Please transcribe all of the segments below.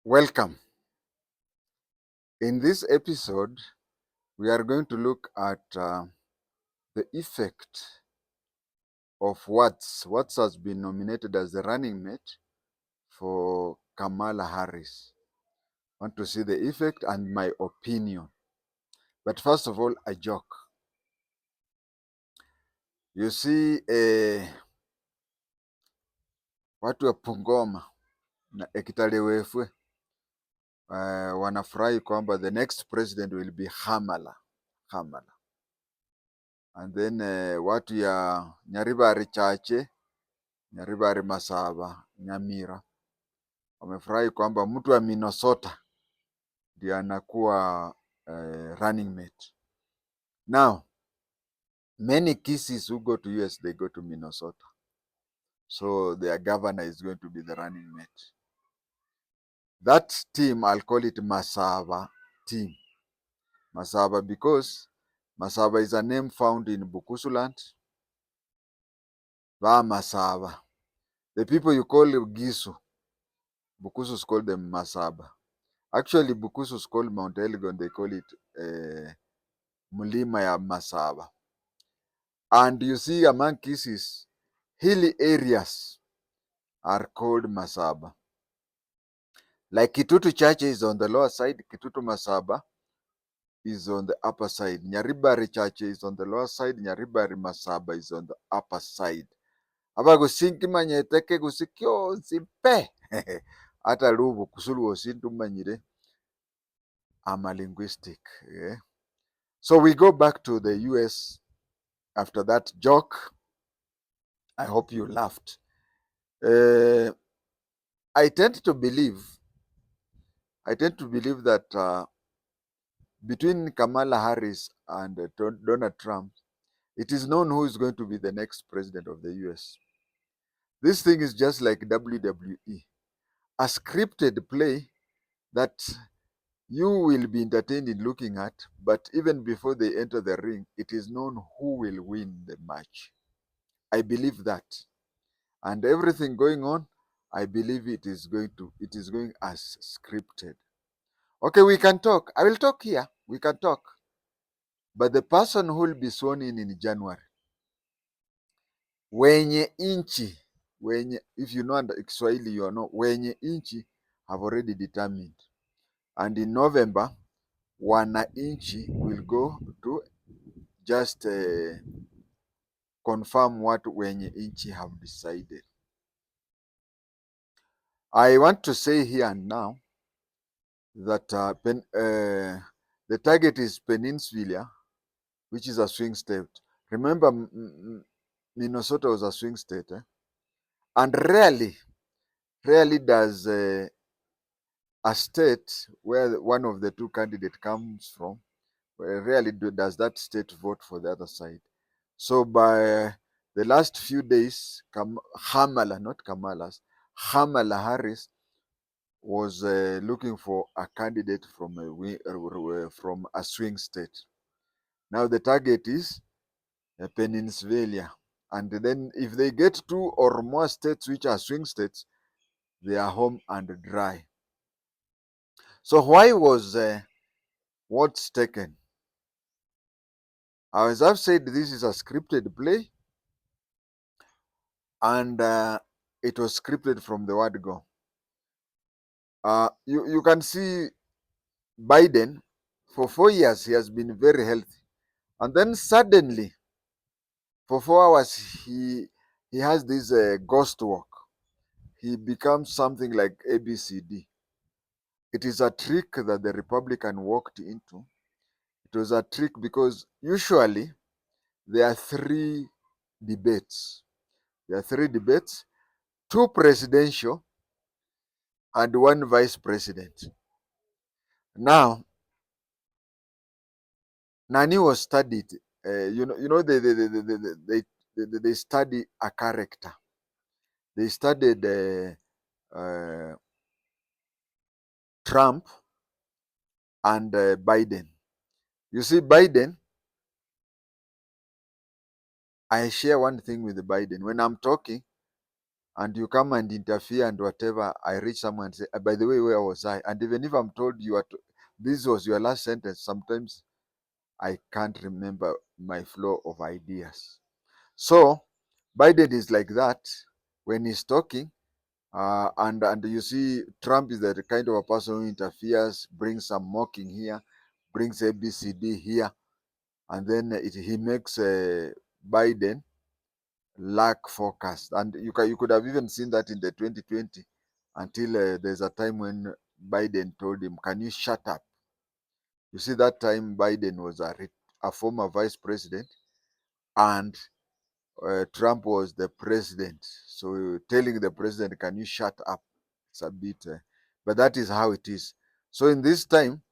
Welcome. In this episode, we are going to look at the effect of Watts. Watts has been nominated as the running mate for Khamala Harris. I want to see the effect and my opinion. But first of all, a joke. You see, watu wa Pungoma na Ekitale Wefwe wanafurahi kwamba the next president will be Khamala. And then watu ya Nyaribari Chache, Nyaribari Masaba, Nyamira wamefurahi kwamba mtu wa Minnesota ndiye anakuwa running mate. Now, many Kisses who go to US, they go to Minnesota. So their governor is going to be the running mate. That team, I'll call it Masaba team. Masaba because Masaba is a name found in Bukusuland. Va Masaba. The people you call Gisu, Bukusus call them Masaba. Actually, Bukusus call Mount Elgon, they call it Mulima ya Masaba. And you see among Kisses, hilly areas are called Masaba. Like Kitutu Church is on the lower side, Kitutu Masaba is on the upper side. Nyaribari Church is on the lower side, Nyaribari Masaba is on the upper side. Aba gusinki manyeteke gusikyo simpe. Ata lubu kusulu osintu manyire ama linguistic. Yeah. So we go back to the US after that joke. I hope you laughed. I tend to believe that between Kamala Harris and Donald Trump, it is known who is going to be the next president of the US. This thing is just like WWE, a scripted play that you will be entertained in looking at, but even before they enter the ring, it is known who will win the match. I believe that. And everything going on, I believe it is going as scripted. Okay, we can talk. I will talk here. We can talk. But the person who will be sworn in January, wenye inchi, if you know under Kiswahili, you know, wenye inchi have already determined. And in November, wana inchi will go to just confirm what wenye inchi have decided. I want to say here and now that the target is Peninsula, which is a swing state. Remember, Minnesota was a swing state, and rarely does a state where one of the two candidates comes from, rarely does that state vote for the other side. So by the last few days, Kamala Harris was looking for a candidate from a swing state. Now the target is Peninsula. And then if they get two or more states which are swing states, they are home and dry. So why was Watts taken? As I've said, this is a scripted play, and it was scripted from the word go. You can see Biden, for 4 years, he has been very healthy. And then suddenly, for 4 hours, he has this ghost walk. He becomes something like ABCD. It is a trick that the Republican walked into. It was a trick because usually there are 3 debates. There are 3 debates, 2 presidential and 1 vice president. Now, Nani was studied. They study a character. They studied Trump and Biden. You see, Biden, I share one thing with Biden. When I'm talking, and you come and interfere and whatever, I reach someone and say, by the way, where was I? And even if I'm told this was your last sentence, sometimes I can't remember my flow of ideas. So Biden is like that when he's talking. And you see, Trump is the kind of a person who interferes, brings some mocking here, brings ABCD here, and then he makes Biden lack focus. And you could have even seen that in the 2020, until there's a time when Biden told him, "Can you shut up?" You see, that time Biden was a former vice president, and Trump was the president. So telling the president, "Can you shut up?" It's a bit, but that is how it is. So in this time,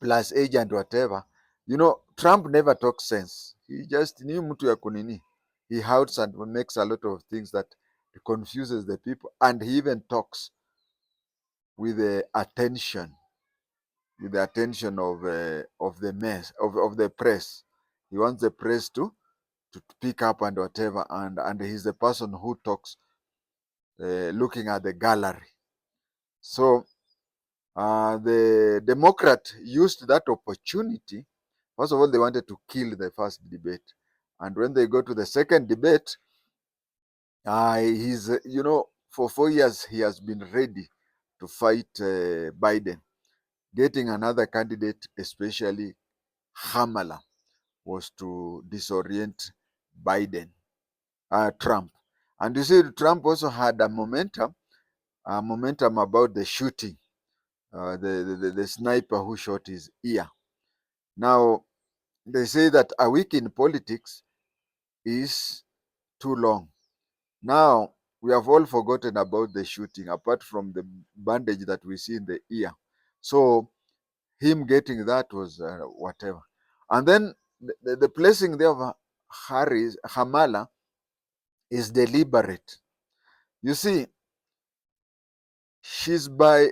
plus age and whatever, Trump never talks sense. He just ni mtu ya kunini. He houts and makes a lot of things that confuses the people, and he even talks with the attention, of the mess of the press. He wants the press to pick up and whatever, and he's the person who talks looking at the gallery. So the Democrat used that opportunity. First of all, they wanted to kill the first debate, and when they go to the second debate, he's for 4 years he has been ready to fight Biden. Getting another candidate, especially Khamala, was to disorient Biden, Trump. And you see, Trump also had a momentum about the shooting, the sniper who shot his ear. Now, they say that a week in politics is too long. Now, we have all forgotten about the shooting, apart from the bandage that we see in the ear. So, him getting that was whatever. And then the placing there of Harris, Khamala, is deliberate. You see, she's a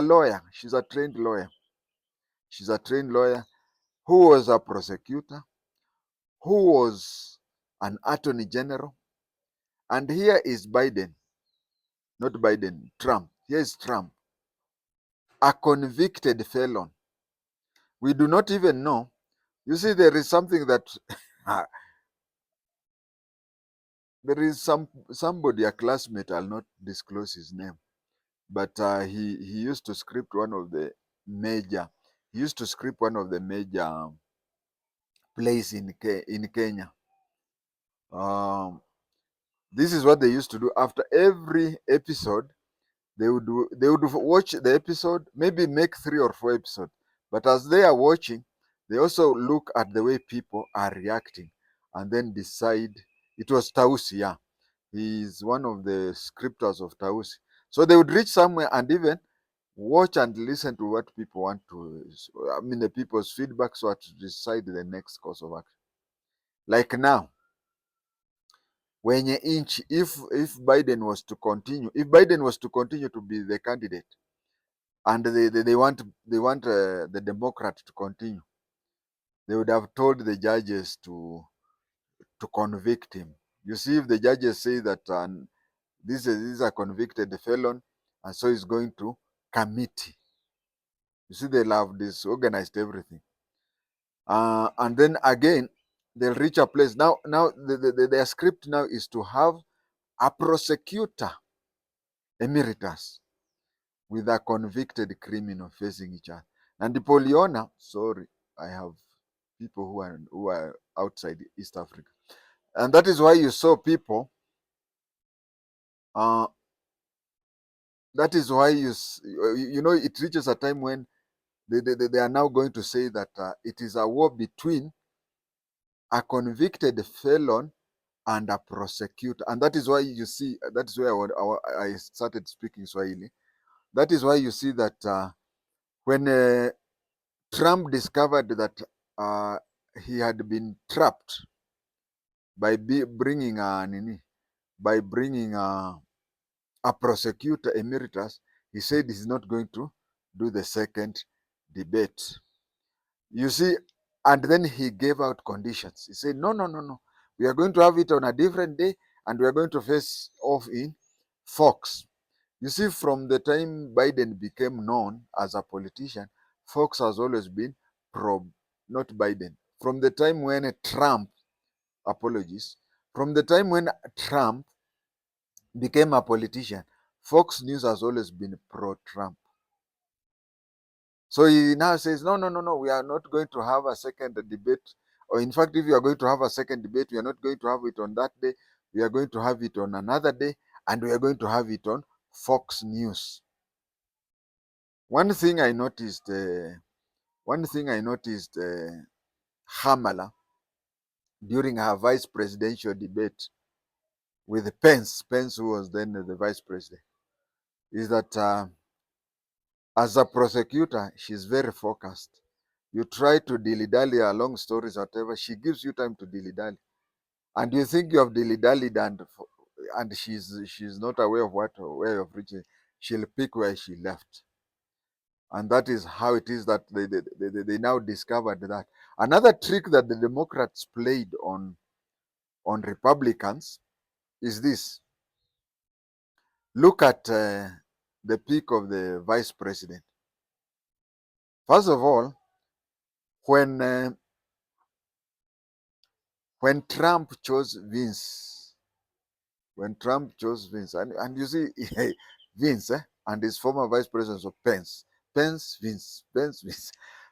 lawyer. She's a trained lawyer. She's a trained lawyer who was a prosecutor, who was an attorney general. And here is Biden, not Biden, Trump. Here is Trump, a convicted felon. We do not even know. You see, there is something that there is somebody, a classmate, I'll not disclose his name, but he used to script one of the major, he used to script one of the major plays in Kenya. This is what they used to do after every episode. They would watch the episode, maybe make 3 or 4 episodes. But as they are watching, they also look at the way people are reacting and then decide. It was Tausi, yeah. He's one of the scripters of Tausi. So they would reach somewhere and even watch and listen to what people want to, the people's feedback, so to decide the next course of action. Like now, wenye inchi, if Biden was to continue, to be the candidate, and they want the Democrat to continue, they would have told the judges to convict him. You see, if the judges say that this is a convicted felon, and so he's going to committee, you see, they'll have disorganized everything. And then again, they'll reach a place. Now their script now is to have a prosecutor emeritus with a convicted criminal facing each other. And Poliona, sorry, I have people who are outside East Africa, and that is why you saw people. That is why it reaches a time when they are now going to say that it is a war between a convicted felon and a prosecutor, and that is why you see. That is where I started speaking Swahili. That is why you see that when Trump discovered that he had been trapped by bringing a prosecutor emeritus, he said he's not going to do the second debate. You see, and then he gave out conditions. He said, no, we are going to have it on a different day, and we are going to face off in Fox. You see, from the time Biden became known as a politician, Fox has always been pro, not Biden. From the time when Trump, apologies, from the time when Trump became a politician, Fox News has always been pro Trump. So he now says, no, no, no, no, we are not going to have a second debate. Or in fact, if you are going to have a second debate, we are not going to have it on that day. We are going to have it on another day, and we are going to have it on Fox News. One thing I noticed, Khamala during her vice presidential debate with Pence, who was then the vice president, is that as a prosecutor, she's very focused. You try to dilly-dally along stories, whatever, she gives you time to dilly-dally. And you think you have dilly-dallied and she's not aware of where you've reached. She'll pick where she left. And that is how it is that they now discovered that. Another trick that the Democrats played on Republicans is this. Look at the pick of the vice president. First of all, when uh, when Trump chose Vince, and you see Vince and his former vice president, so Vince.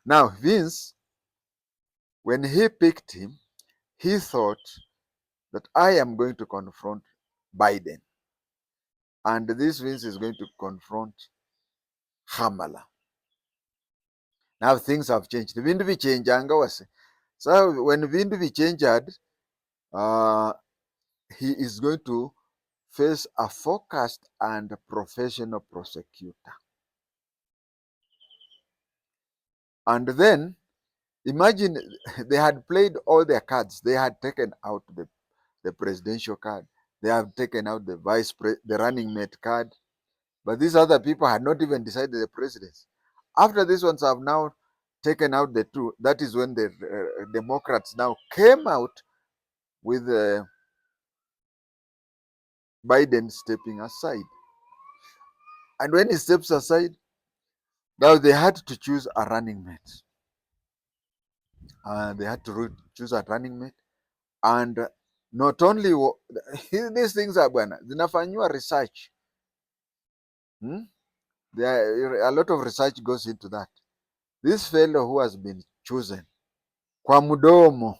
Now Vince, when he picked him, he thought that I am going to confront Biden, and this Vince is going to confront Kamala. Now things have changed. Vindu vichenjanga wase. So when Vindu vichenjad, uh, he is going to face a focused and professional prosecutor. And then imagine they had played all their cards. They had taken out the presidential card. They have taken out the running mate card. But these other people had not even decided the presidency. After these ones have now taken out the two, that is when the Democrats now came out with Biden stepping aside. And when he steps aside, now they had to choose a running mate. They had to choose a running mate. And not only these things are bwana, zinafanyiwa research. There a lot of research goes into that. This fellow who has been chosen, kwa mdomo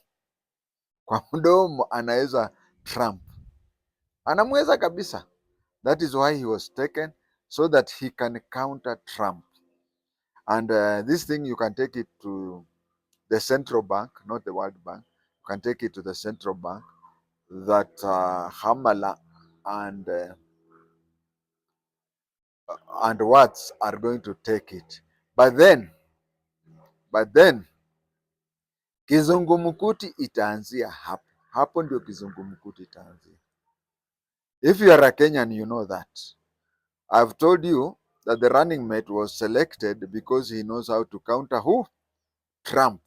anaweza Trump, anamweza kabisa. That is why he was taken, so that he can counter Trump. And this thing, you can take it to the central bank, not the World Bank. You can take it to the central bank that Kamala and Watts are going to take it. But then kizungumkuti itaanzia hapo. Hapo ndio kizungumkuti itaanzia. If you are a Kenyan, you know that. I've told you that the running mate was selected because he knows how to counter who? Trump.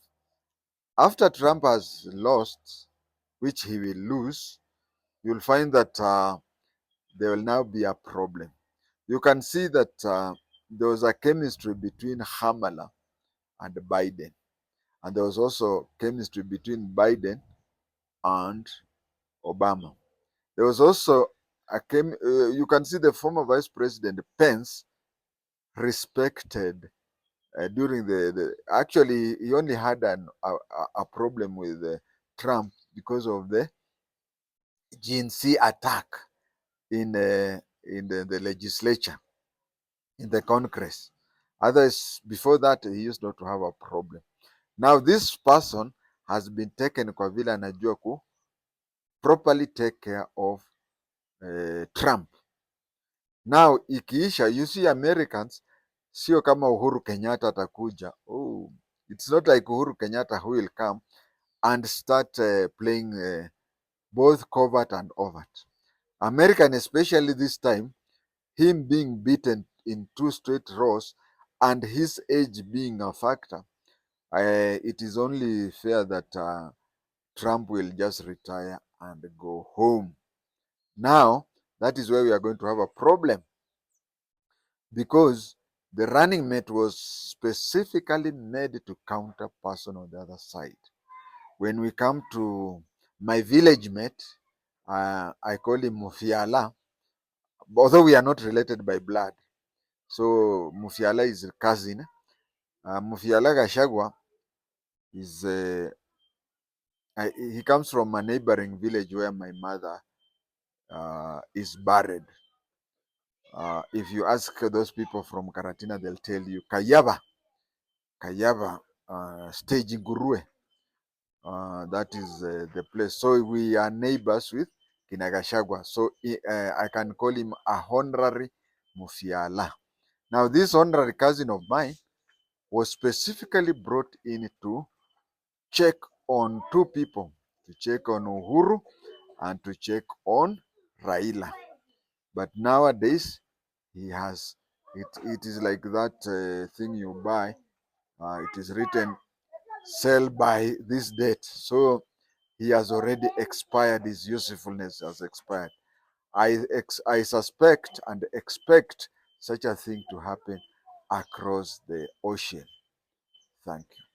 After Trump has lost, which he will lose, you'll find that there will now be a problem. You can see that there was a chemistry between Kamala and Biden. And there was also chemistry between Biden and Obama. There was also you can see the former Vice President Pence respected during actually he only had a problem with Trump because of the GNC attack in the legislature, in the Congress. Others before that he used not to have a problem. Now this person has been taken kwa vile anajua ku properly take care of Trump. Now ikiisha, you see Americans sio kama Uhuru Kenyatta atakuja. Oh, it's not like Uhuru Kenyatta who will come and start playing both covert and overt. American, especially this time, him being beaten in 2 straight rows and his age being a factor, it is only fair that Trump will just retire and go home. Now, that is where we are going to have a problem, because the running mate was specifically made to counter person on the other side. When we come to my village mate, I call him Mufiala, although we are not related by blood. So Mufiala is a cousin. Mufiala Gashagwa is he comes from a neighboring village where my mother is buried. If you ask those people from Karatina, they'll tell you Kayaba, stage Gurue. That is the place. So we are neighbors with Kinagashagwa. So I can call him a honorary Mufiala. Now, this honorary cousin of mine was specifically brought in to check on two people, to check on Uhuru and to check on Raila. But nowadays, he has, it is like that thing you buy. It is written, sell by this date. So he has already expired, his usefulness has expired. I suspect and expect such a thing to happen across the ocean. Thank you.